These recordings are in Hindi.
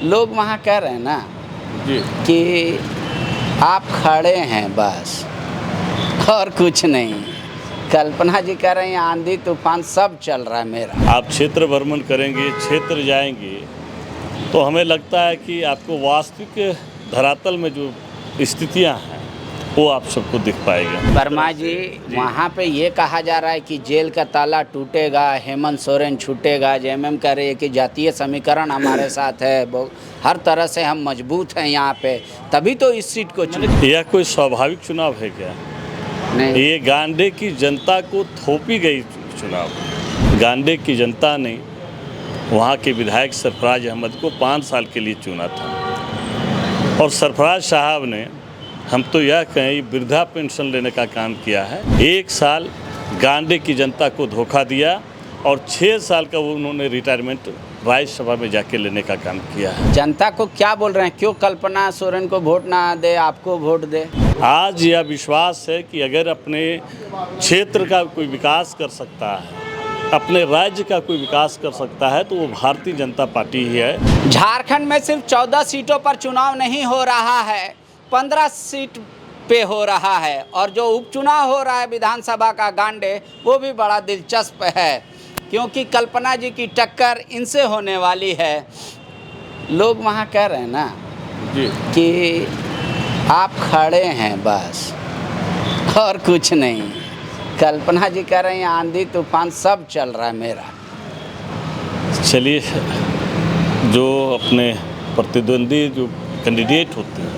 लोग वहाँ कह रहे हैं ना जी। कि आप खड़े हैं बस और कुछ नहीं। कल्पना जी कह रही हैं आंधी तूफान सब चल रहा है मेरा। आप क्षेत्र भ्रमण करेंगे, क्षेत्र जाएंगे, तो हमें लगता है कि आपको वास्तविक धरातल में जो स्थितियां हैं वो आप सबको दिख पाएगा। वर्मा जी वहाँ पे ये कहा जा रहा है कि जेल का ताला टूटेगा, हेमंत सोरेन छूटेगा। जेएमएम कह रही है कि जातीय समीकरण हमारे साथ है, हर तरह से हम मजबूत हैं यहाँ पे, तभी तो इस सीट को चुना। यह कोई स्वाभाविक चुनाव है क्या? नहीं, ये गांडे की जनता को थोपी गई चुनाव। गांडे की जनता ने वहाँ के विधायक सरफराज अहमद को 5 साल के लिए चुना था और सरफराज साहब ने, हम तो यह कहें, वृद्धा पेंशन लेने का काम किया है। 1 साल गांडे की जनता को धोखा दिया और 6 साल का वो उन्होंने रिटायरमेंट राज्यसभा में जाके लेने का काम किया है। जनता को क्या बोल रहे हैं, क्यों कल्पना सोरेन को वोट ना दे, आपको वोट दे? आज यह विश्वास है कि अगर अपने क्षेत्र का कोई विकास कर सकता है, अपने राज्य का कोई विकास कर सकता है, तो वो भारतीय जनता पार्टी ही है। झारखंड में सिर्फ 14 सीटों पर चुनाव नहीं हो रहा है, 15 सीट पे हो रहा है, और जो उपचुनाव हो रहा है विधानसभा का गांडे, वो भी बड़ा दिलचस्प है क्योंकि कल्पना जी की टक्कर इनसे होने वाली है। लोग वहाँ कह रहे हैं ना जी। कि आप खड़े हैं बस और कुछ नहीं। कल्पना जी कह रही हैं आंधी तूफान सब चल रहा है मेरा। चलिए, जो अपने प्रतिद्वंदी जो कैंडिडेट होते हैं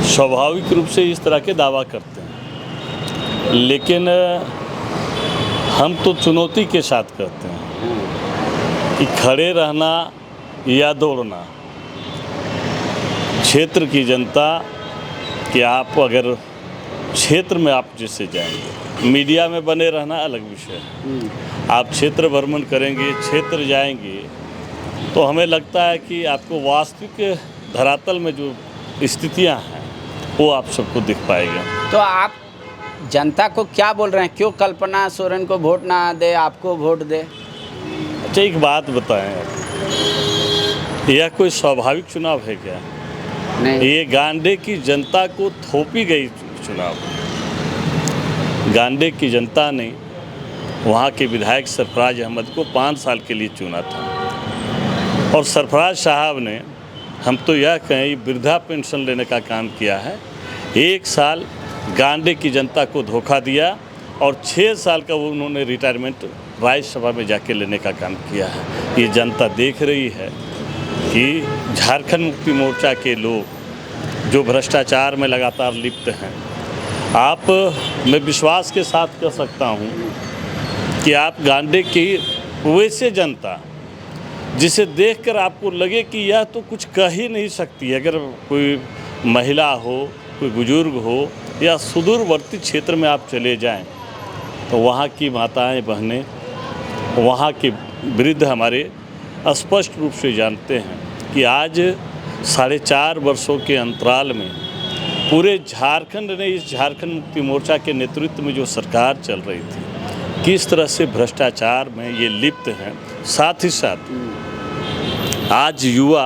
स्वाभाविक रूप से इस तरह के दावा करते हैं, लेकिन हम तो चुनौती के साथ कहते हैं कि खड़े रहना या दौड़ना। क्षेत्र की जनता कि आप अगर क्षेत्र में आप जिससे जाएंगे, मीडिया में बने रहना अलग विषय है। आप क्षेत्र भ्रमण करेंगे, क्षेत्र जाएंगे, तो हमें लगता है कि आपको वास्तविक धरातल में जो स्थितियां हैं वो आप सबको दिख पाएगा। तो आप जनता को क्या बोल रहे हैं, क्यों कल्पना सोरेन को वोट ना दे, आपको वोट दे? अच्छा, एक बात बताएं, यह कोई स्वाभाविक चुनाव है क्या? नहीं, ये गांडे की जनता को थोपी गई चुनाव। गांडे की जनता ने वहाँ के विधायक सरफराज अहमद को 5 साल के लिए चुना था और सरफराज साहब ने, हम तो यह कहें, वृद्धा पेंशन लेने का काम किया है। 1 साल गांडे की जनता को धोखा दिया और 6 साल का वो उन्होंने रिटायरमेंट राज्यसभा में जाके लेने का काम किया है। ये जनता देख रही है कि झारखंड मुक्ति मोर्चा के लोग जो भ्रष्टाचार में लगातार लिप्त हैं, मैं विश्वास के साथ कह सकता हूँ कि आप गांडे की वैसे जनता जिसे देखकर आपको लगे कि यह तो कुछ कह ही नहीं सकती, अगर कोई महिला हो, कोई बुजुर्ग हो या सुदूरवर्ती क्षेत्र में आप चले जाएं, तो वहाँ की माताएं बहनें, वहाँ के वृद्ध हमारे स्पष्ट रूप से जानते हैं कि आज 4.5 वर्षों के अंतराल में पूरे झारखंड ने, इस झारखंड मुक्ति मोर्चा के नेतृत्व में जो सरकार चल रही थी, किस तरह से भ्रष्टाचार में ये लिप्त हैं। साथ ही साथ आज युवा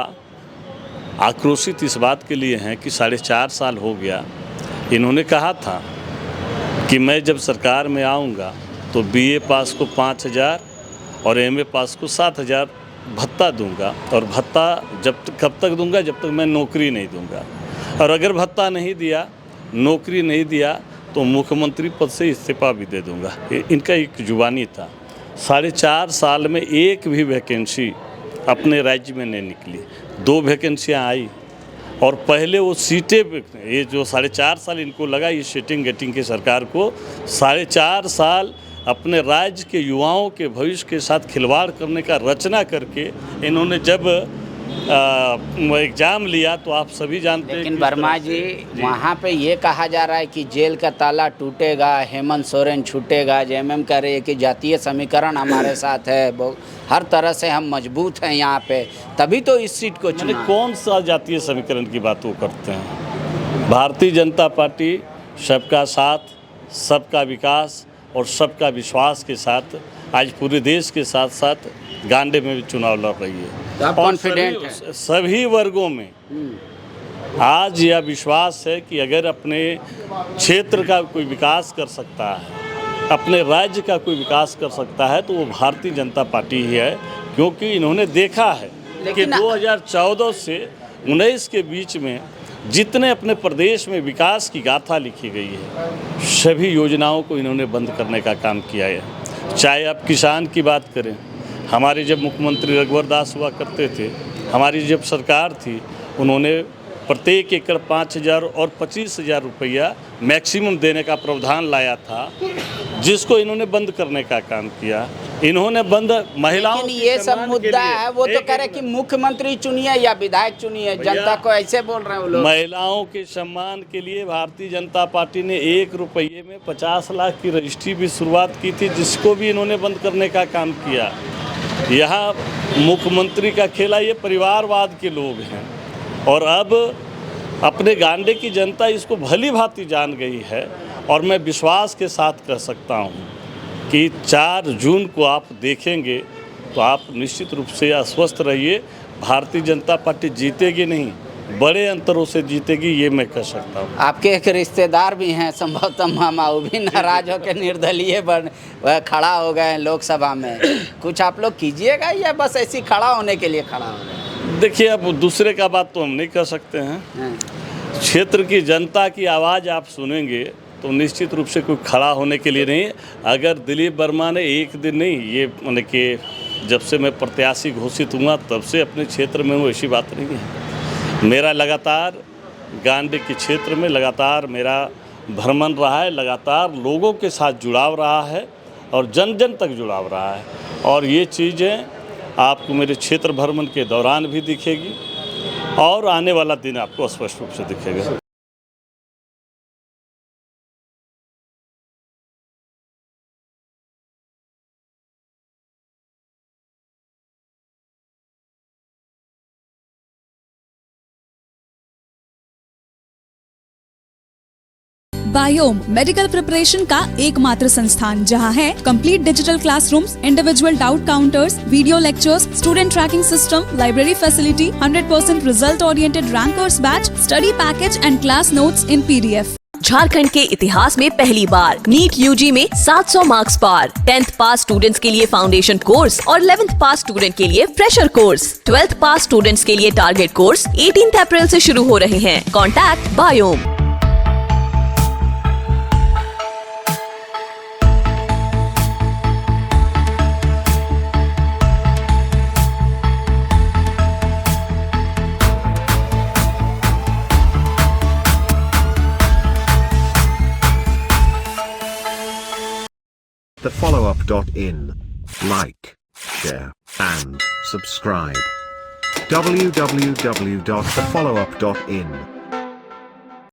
आक्रोशित इस बात के लिए हैं कि 4.5 साल हो गया, इन्होंने कहा था कि मैं जब सरकार में आऊँगा तो BA पास को 5,000 और MA पास को 7,000 भत्ता दूंगा, और भत्ता कब तक दूंगा, जब तक मैं नौकरी नहीं दूंगा, और अगर भत्ता नहीं दिया, नौकरी नहीं दिया, तो मुख्यमंत्री पद से इस्तीफा भी दे दूंगा। इनका एक जुबानी था। 4.5 साल में एक भी वैकेंसी अपने राज्य में नहीं निकली। 2 वैकेंसियाँ आई और पहले वो सीटें, ये जो 4.5 साल इनको लगा, ये सीटिंग गेटिंग की सरकार को 4.5 साल अपने राज्य के युवाओं के भविष्य के साथ खिलवाड़ करने का रचना करके इन्होंने जब एग्ज़ाम लिया, तो आप सभी जानते हैं। लेकिन वर्मा जी वहाँ पे ये कहा जा रहा है कि जेल का ताला टूटेगा, हेमंत सोरेन छूटेगा। जेएमएम कह रही है कि जातीय समीकरण हमारे साथ है, हर तरह से हम मजबूत हैं यहाँ पे, तभी तो इस सीट को चुना। कौन सा जातीय समीकरण की बात वो करते हैं? भारतीय जनता पार्टी सबका साथ, सबका विकास और सबका विश्वास के साथ आज पूरे देश के साथ साथ गांडे में भी चुनाव लड़ रही है। तो आप और कॉन्फिडेंट हैं? सभी वर्गों में आज यह विश्वास है कि अगर अपने क्षेत्र का कोई विकास कर सकता है, अपने राज्य का कोई विकास कर सकता है, तो वो भारतीय जनता पार्टी ही है। क्योंकि इन्होंने देखा है कि 2014 से 19 के बीच में जितने अपने प्रदेश में विकास की गाथा लिखी गई है, सभी योजनाओं को इन्होंने बंद करने का काम किया है। चाहे आप किसान की बात करें, हमारे जब मुख्यमंत्री रघुवर दास हुआ करते थे, हमारी जब सरकार थी, उन्होंने प्रत्येक एकड़ 5,000 और 25,000 रुपया मैक्सिमम देने का प्रावधान लाया था, जिसको इन्होंने बंद करने का काम किया। इन्होंने बंद महिलाओं लेकिन ये सब मुद्दा है, वो तो कह रहे कि मुख्यमंत्री चुनिए या विधायक चुनिए, जनता को ऐसे बोल रहे हैं वो लोग। महिलाओं के सम्मान के लिए भारतीय जनता पार्टी ने 1 रुपये में 50 लाख की रजिस्ट्री भी शुरुआत की थी, जिसको भी इन्होंने बंद करने का काम किया। यहाँ मुख्यमंत्री का खेला ये परिवारवाद के लोग हैं, और अब अपने गांडे की जनता इसको भली भांति जान गई है। और मैं विश्वास के साथ कह सकता हूँ कि 4 जून को आप देखेंगे तो आप निश्चित रूप से आश्वस्त रहिए, भारतीय जनता पार्टी जीतेगी नहीं, बड़े अंतरों से जीतेगी, ये मैं कह सकता हूँ। आपके एक रिश्तेदार भी हैं संभवतः मामा, वो भी नाराज होकर निर्दलीय वह खड़ा हो गए हैं लोकसभा में। कुछ आप लोग कीजिएगा या बस ऐसी खड़ा होने के लिए खड़ा हो गए? देखिए, अब दूसरे का बात तो हम नहीं कर सकते हैं। क्षेत्र की जनता की आवाज़ आप सुनेंगे तो निश्चित रूप से कोई खड़ा होने के लिए नहीं। अगर दिलीप वर्मा ने एक दिन नहीं, ये माने कि जब से मैं प्रत्याशी घोषित हुआ तब से अपने क्षेत्र में हूँ, ऐसी बात नहीं है। मेरा लगातार गांडे के क्षेत्र में लगातार मेरा भ्रमण रहा है, लगातार लोगों के साथ जुड़ाव रहा है और जन जन तक जुड़ाव रहा है। और ये चीज़ें आपको मेरे क्षेत्र भ्रमण के दौरान भी दिखेगी और आने वाला दिन आपको स्पष्ट रूप से दिखेगा। बायोम मेडिकल प्रिपरेशन का एकमात्र संस्थान, जहां है complete digital classrooms, individual doubt counters, video lectures, student tracking system, library facility, 100% result oriented rankers batch, study package and class notes in PDF। Jharkhand के इतिहास में पहली बार नीट UG में 700 मार्क्स पार। 10th पास स्टूडेंट्स के लिए फाउंडेशन कोर्स और 11th पास स्टूडेंट के लिए फ्रेशर कोर्स। 12th पास स्टूडेंट्स के लिए टारगेट कोर्स 18 अप्रैल से शुरू हो रहे हैं। Contact biome. thefollowup.in. Like, share, and subscribe. www.thefollowup.in